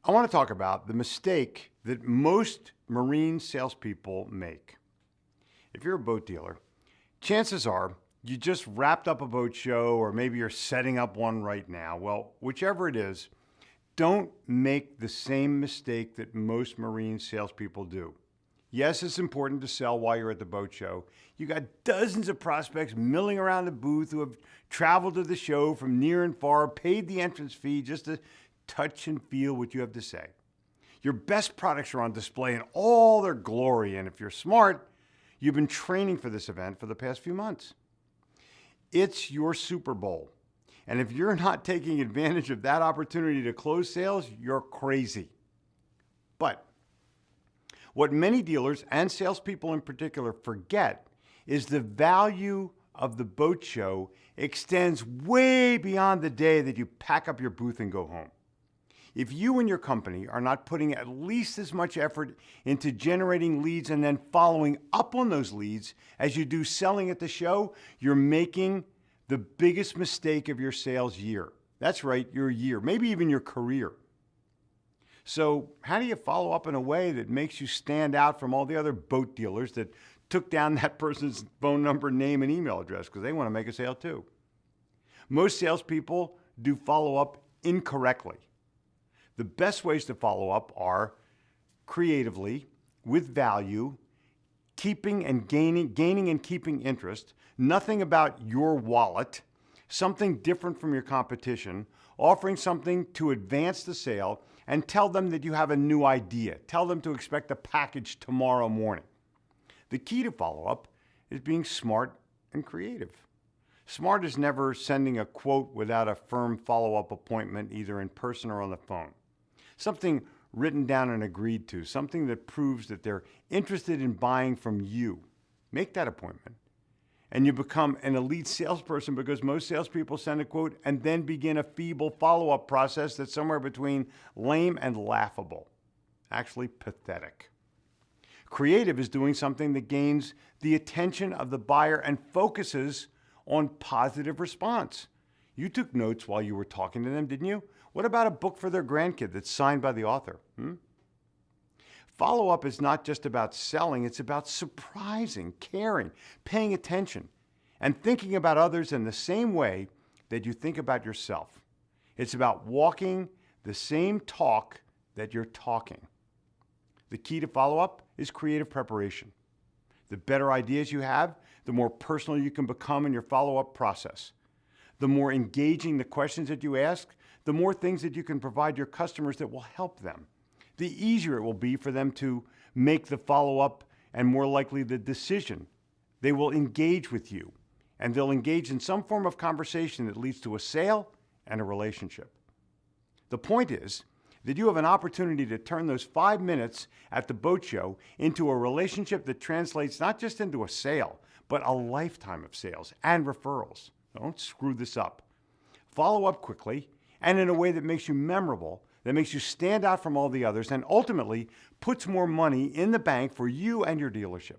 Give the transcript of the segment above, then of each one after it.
I want to talk about the mistake that most marine salespeople make. If you're a boat dealer, chances are you just wrapped up a boat show or maybe you're setting up one right now. Well, whichever it is, don't make the same mistake that most marine salespeople do. Yes, it's important to sell while you're at the boat show. You got dozens of prospects milling around the booth who have traveled to the show from near and far, paid the entrance fee just to touch and feel what you have to say. Your best products are on display in all their glory, and if you're smart, you've been training for this event for the past few months. It's your Super Bowl, and if you're not taking advantage of that opportunity to close sales, you're crazy. But what many dealers and salespeople in particular forget is the value of the boat show extends way beyond the day that you pack up your booth and go home. If you and your company are not putting at least as much effort into generating leads and then following up on those leads as you do selling at the show, you're making the biggest mistake of your sales year. That's right, your year, maybe even your career. So how do you follow up in a way that makes you stand out from all the other boat dealers that took down that person's phone number, name, and email address because they want to make a sale too? Most salespeople do follow up incorrectly. The best ways to follow up are creatively, with value, keeping and gaining and keeping interest, nothing about your wallet, something different from your competition, offering something to advance the sale, and tell them that you have a new idea. Tell them to expect a package tomorrow morning. The key to follow-up is being smart and creative. Smart is never sending a quote without a firm follow-up appointment, either in person or on the phone. Something written down and agreed to, something that proves that they're interested in buying from you. Make that appointment. And you become an elite salesperson because most salespeople send a quote and then begin a feeble follow-up process that's somewhere between lame and laughable. Actually pathetic. Creative is doing something that gains the attention of the buyer and focuses on positive response. You took notes while you were talking to them, didn't you? What about a book for their grandkid that's signed by the author? Follow-up is not just about selling, it's about surprising, caring, paying attention, and thinking about others in the same way that you think about yourself. It's about walking the same talk that you're talking. The key to follow-up is creative preparation. The better ideas you have, the more personal you can become in your follow-up process. The more engaging the questions that you ask, the more things that you can provide your customers that will help them. The easier it will be for them to make the follow-up and more likely the decision. They will engage with you, and they'll engage in some form of conversation that leads to a sale and a relationship. The point is that you have an opportunity to turn those 5 minutes at the boat show into a relationship that translates not just into a sale, but a lifetime of sales and referrals. Don't screw this up. Follow up quickly and in a way that makes you memorable, that makes you stand out from all the others, and ultimately puts more money in the bank for you and your dealership.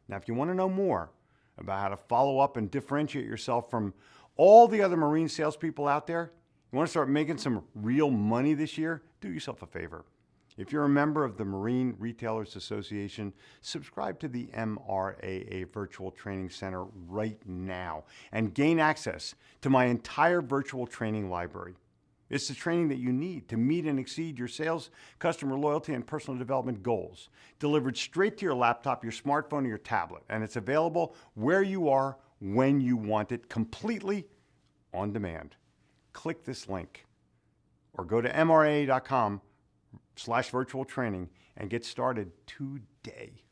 Now, if you want to know more about how to follow up and differentiate yourself from all the other marine salespeople out there, you want to start making some real money this year, do yourself a favor. If you're a member of the Marine Retailers Association, subscribe to the MRAA Virtual Training Center right now and gain access to my entire virtual training library. It's the training that you need to meet and exceed your sales, customer loyalty, and personal development goals, delivered straight to your laptop, your smartphone, or your tablet. And it's available where you are, when you want it, completely on demand. Click this link or go to mraa.com/virtual training and get started today.